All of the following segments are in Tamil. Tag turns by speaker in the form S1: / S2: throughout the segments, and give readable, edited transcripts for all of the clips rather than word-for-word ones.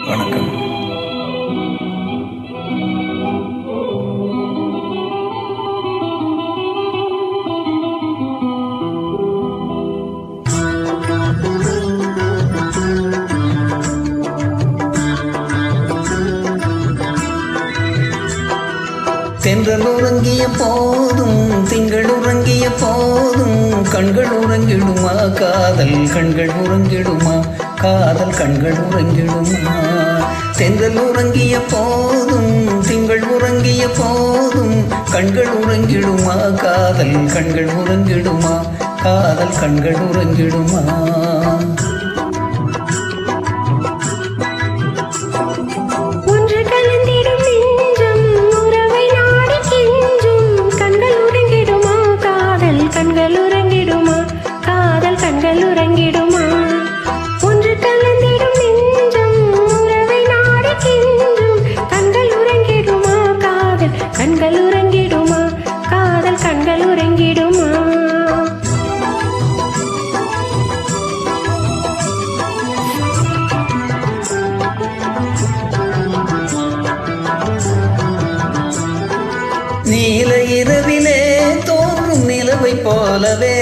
S1: வணக்கம். தென்றல் உறங்கிய போதும் திங்கள் உறங்கிய போதும் கண்கள் உறங்கிடுமா காதல் கண்கள் உறங்கிடுமா காதல் கண்கள் உறங்கிடுமா. தென்றல் உறங்கிய போதும் திங்கள் உறங்கிய போதும் கண்கள் உறங்கிடுமா காதல் கண்கள் உறங்கிடுமா காதல் கண்கள் உறங்கிடுமா.
S2: கண்கள் உறங்கிடுமா காதல் கண்கள் உறங்கிடுமா.
S1: நீல இரவிலே தோன்றும் நிலவை போலவே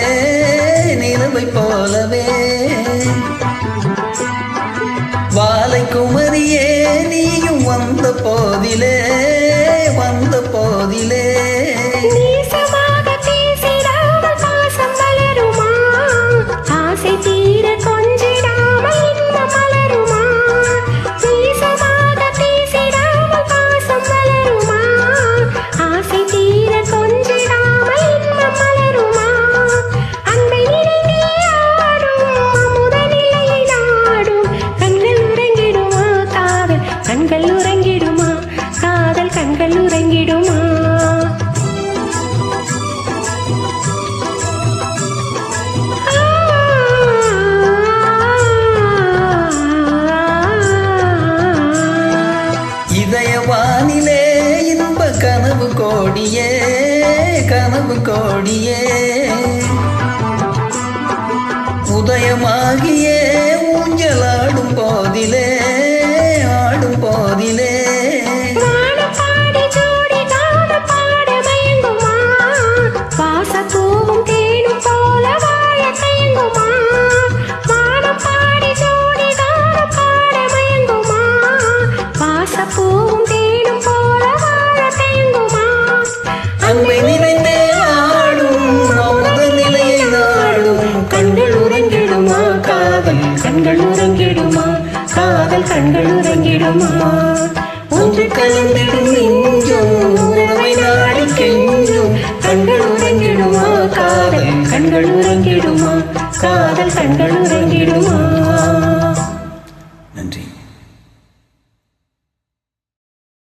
S1: நிலவை போலவே வாலை குமரியே நீயும் வந்த போதிலே வந்த போதிலே
S2: ஆசை தீர கொஞ்சிடாமல் இன்பம் மலருமா. பேசிடாமல் பாசம் மலருமா. ஆசை தீர கொஞ்சிடாமல் இன்பம் மலருமா. அன்பை நினைந்தே ஆடும் அமுத நிலையை நாடும் கண்கள் உறங்கிடுமா காதல் கண்கள் உறங்கிடுமா காதல் கண்கள் உறங்கிடுமா.
S1: இதயவானிலே இன்ப கனவு கோடியே கனவு கோடியே உதயமாகியே ஊஞ்சலாடும் போதிலே ஆடும் போதிலே அன்பை நினைந்தே ஆடும் அமுத நிலையை நாடும் கண்கள் உறங்கிடுமா காதல் கண்கள் உறங்கிடுமா காதல் கண்கள் உறங்கிடுமா. ஒன்று கலந்திடும் நெஞ்சும் உறவை நாடி கெஞ்சும் கண்கள் உறங்கிடுமா காதல் கண்கள் உறங்கிடுமா காதல் கண்கள்